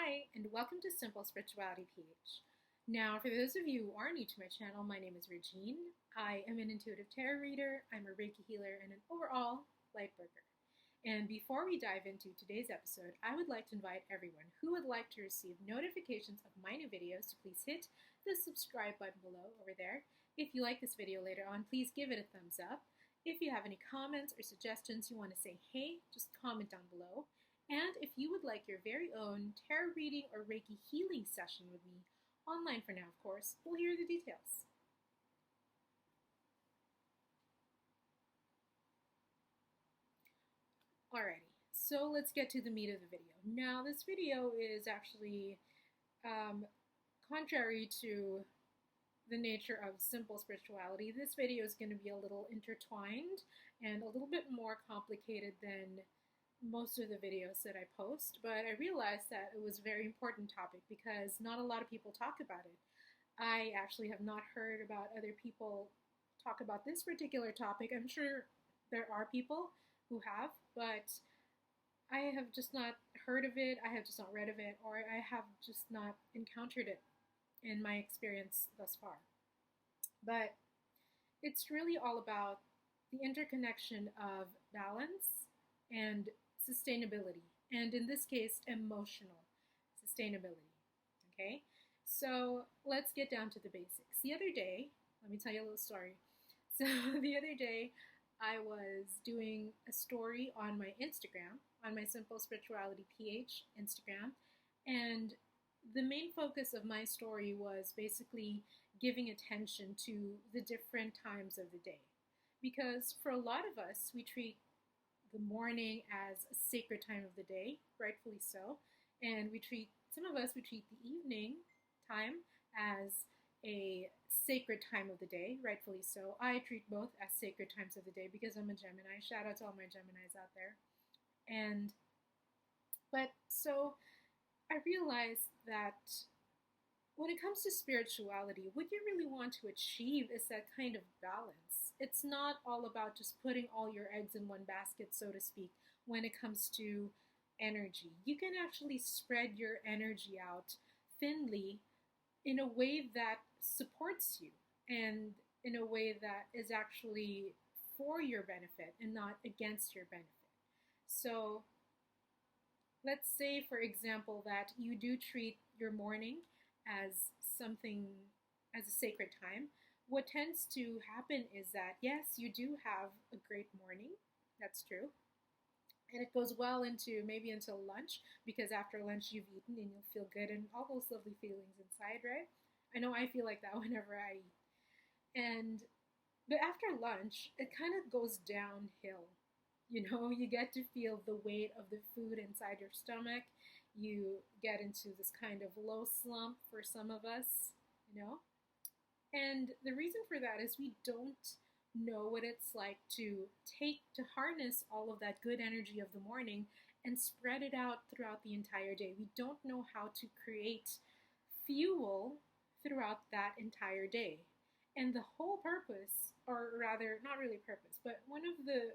Hi, and welcome to SimpleSpiritualityPH. Now, for those of you who are new to my channel, my name is Regine. I am an intuitive tarot reader, I'm a Reiki healer, and an overall lightworker. And before we dive into today's episode, I would like to invite everyone who would like to receive notifications of my new videos to please hit the subscribe button below over there. If you like this video later on, please give it a thumbs up. If you have any comments or suggestions you want to say hey, just comment down below. And if you would like your very own tarot reading or Reiki healing session with me, online for now of course, we'll hear the details. Alrighty, so let's get to the meat of the video. Now this video is actually contrary to the nature of simple spirituality. This video is going to be a little intertwined and a little bit more complicated than most of the videos that I post, but I realized that it was a very important topic because not a lot of people talk about it. I actually have not heard about other people talk about this particular topic. I'm sure there are people who have, but I have just not heard of it, I have just not read of it, or I have just not encountered it in my experience thus far. But it's really all about the interconnection of balance and sustainability, and in this case, emotional sustainability. Okay, so let's get down to the basics. The other day, let me tell you a little story. So the other day, I was doing a story on my Instagram, on my SimpleSpiritualityPH Instagram, and the main focus of my story was basically giving attention to the different times of the day. Because for a lot of us, we treat the morning as a sacred time of the day, rightfully so, and some of us treat the evening time as a sacred time of the day, rightfully so. I treat both as sacred times of the day because I'm a Gemini. Shout out to all my Geminis out there. But so I realized that when it comes to spirituality, what you really want to achieve is that kind of balance. It's not all about just putting all your eggs in one basket, so to speak, when it comes to energy. You can actually spread your energy out thinly in a way that supports you and in a way that is actually for your benefit and not against your benefit. So let's say, for example, that you do treat your morning as a sacred time. What tends to happen is that, yes, you do have a great morning, that's true, and it goes well into maybe until lunch, because after lunch you've eaten and you'll feel good and all those lovely feelings inside, right? I know I feel like that whenever I eat. But after lunch, it kind of goes downhill. You know, you get to feel the weight of the food inside your stomach. You get into this kind of low slump for some of us, you know. And the reason for that is we don't know what it's like to harness all of that good energy of the morning and spread it out throughout the entire day. We don't know how to create fuel throughout that entire day. And the whole purpose, or rather, not really purpose, but one of the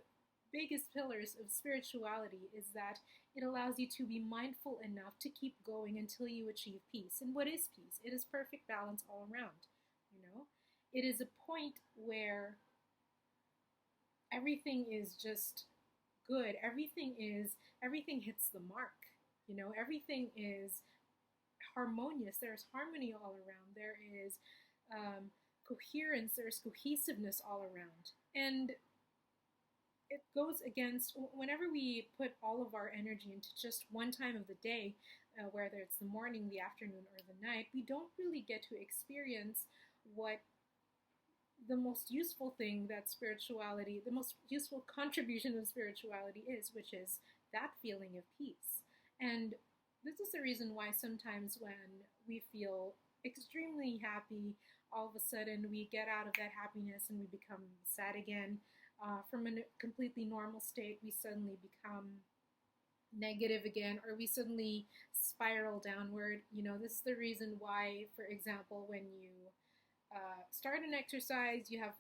biggest pillars of spirituality is that it allows you to be mindful enough to keep going until you achieve peace. And what is peace? It is perfect balance all around, you know? It is a point where everything is just good. Everything hits the mark, you know? Everything is harmonious. There's harmony all around. There is coherence. There's cohesiveness all around. And it goes against, whenever we put all of our energy into just one time of the day, whether it's the morning, the afternoon, or the night, we don't really get to experience what the most useful thing that spirituality, the most useful contribution of spirituality is, which is that feeling of peace. And this is the reason why sometimes when we feel extremely happy, all of a sudden we get out of that happiness and we become sad again. From a completely normal state, we suddenly become negative again, or we suddenly spiral downward. You know, this is the reason why, for example, when you start an exercise, you have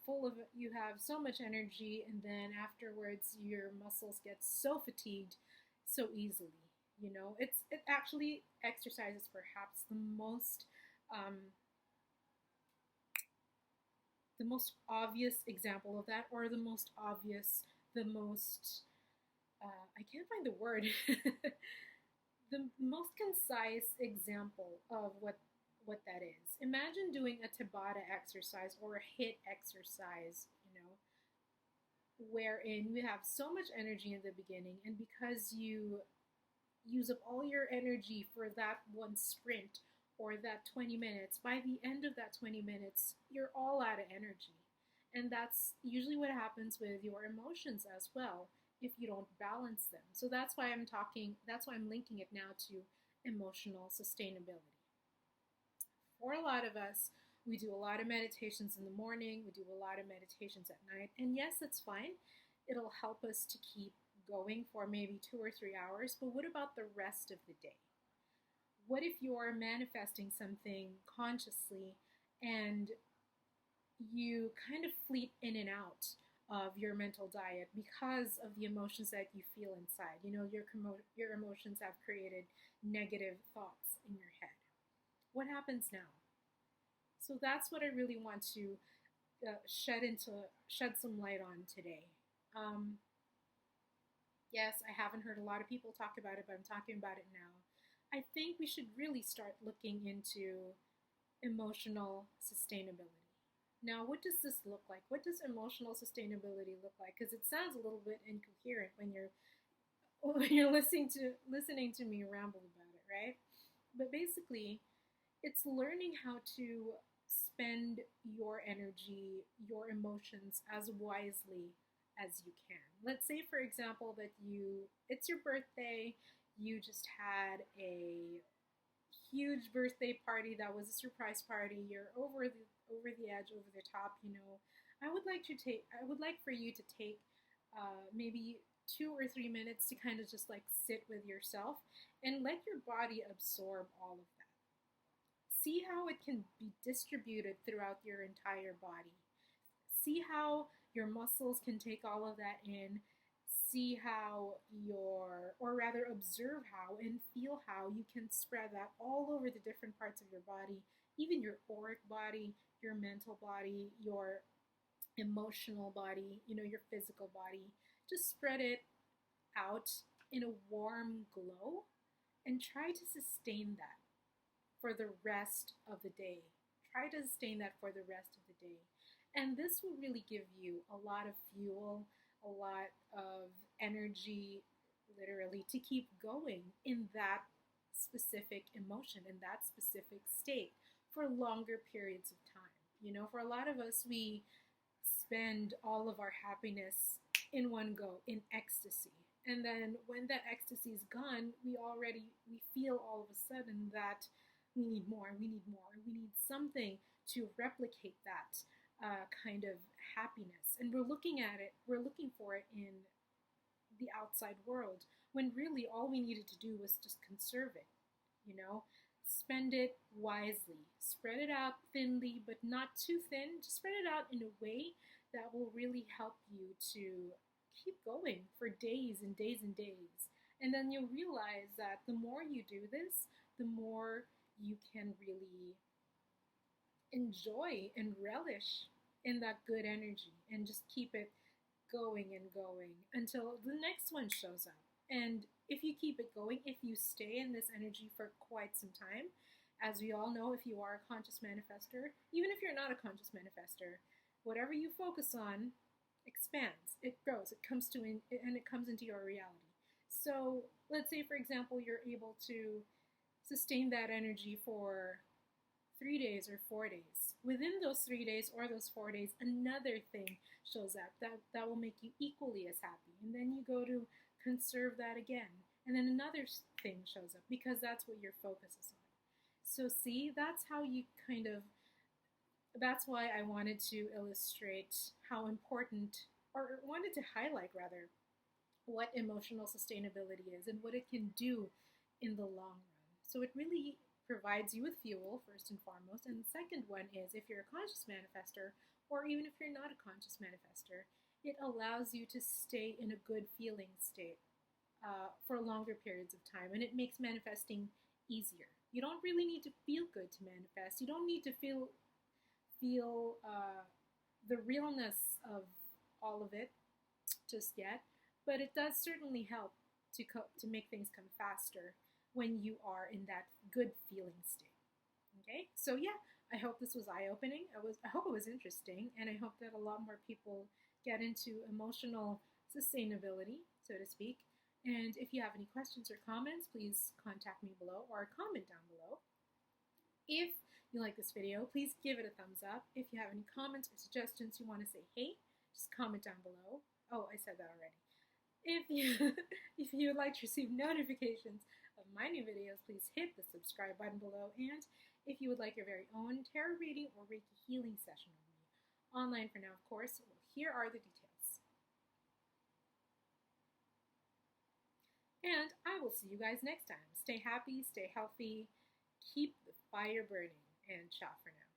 so much energy, and then afterwards your muscles get so fatigued so easily. You know, it actually exercise is perhaps um, the most obvious example of that, or the most I can't find the word, the most concise example of what that is. Imagine doing a Tabata exercise or a HIIT exercise, you know, wherein you have so much energy in the beginning, and because you use up all your energy for that one sprint or that 20 minutes, by the end of that 20 minutes, you're all out of energy. And that's usually what happens with your emotions as well if you don't balance them. So that's why I'm linking it now to emotional sustainability. For a lot of us, we do a lot of meditations in the morning, we do a lot of meditations at night, and yes, that's fine. It'll help us to keep going for maybe 2 or 3 hours, but what about the rest of the day? What if you're manifesting something consciously and you kind of fleet in and out of your mental diet because of the emotions that you feel inside? You know, your emotions have created negative thoughts in your head. What happens now? So that's what I really want to shed some light on today. Um, yes, I haven't heard a lot of people talk about it, but I'm talking about it now. I think we should really start looking into emotional sustainability. Now, what does this look like? What does emotional sustainability look like? Because it sounds a little bit incoherent when you're when you're listening to me ramble about it, right? But basically, it's learning how to spend your energy, your emotions as wisely as you can. Let's say, for example, that it's your birthday, you just had a huge birthday party that was a surprise party. You're over the edge, over the top. You know, I would like for you to take maybe 2 or 3 minutes to kind of just like sit with yourself and let your body absorb all of that. See how it can be distributed throughout your entire body. See how your muscles can take all of that in. See how or rather observe how and feel how you can spread that all over the different parts of your body, even your auric body, your mental body, your emotional body, you know, your physical body. Just spread it out in a warm glow and try to sustain that for the rest of the day. Try to sustain that for the rest of the day. And this will really give you a lot of fuel, a lot of energy, literally, to keep going in that specific emotion, in that specific state for longer periods of time. You know, for a lot of us, we spend all of our happiness in one go, in ecstasy. And then when that ecstasy is gone, we feel all of a sudden that we need more, we need more, we need something to replicate that kind of happiness. And we're looking for it in the outside world when really all we needed to do was just conserve it, you know? Spend it wisely. Spread it out thinly, but not too thin. Just spread it out in a way that will really help you to keep going for days and days and days. And then you'll realize that the more you do this, the more you can really enjoy and relish in that good energy and just keep it going and going until the next one shows up. And if you keep it going, if you stay in this energy for quite some time, as we all know, if you are a conscious manifester, even if you're not a conscious manifester, whatever you focus on expands, it grows, and it comes into your reality. So let's say, for example, you're able to sustain that energy for 3 days or 4 days. Within those 3 days or those 4 days, another thing shows up that will make you equally as happy. And then you go to conserve that again. And then another thing shows up because that's what your focus is on. So see, that's why I wanted to illustrate how important, or wanted to highlight rather, what emotional sustainability is and what it can do in the long run. So it really provides you with fuel, first and foremost. And the second one is, if you're a conscious manifester, or even if you're not a conscious manifester, it allows you to stay in a good feeling state. for longer periods of time, and it makes manifesting easier. You don't really need to feel good to manifest. You don't need to feel the realness of all of it just yet, but it does certainly help to make things come faster when you are in that good feeling state. Okay, so yeah, I hope this was eye-opening. I hope it was interesting, and I hope that a lot more people get into emotional sustainability, so to speak. And if you have any questions or comments, please contact me below or comment down below. If you like this video, please give it a thumbs up. If you have any comments or suggestions you want to say, hey, just comment down below. Oh, I said that already. If you would like to receive notifications of my new videos, please hit the subscribe button below. And if you would like your very own tarot reading or Reiki healing session with me, online for now, of course, well, here are the details. And I will see you guys next time. Stay happy, stay healthy, keep the fire burning, and ciao for now.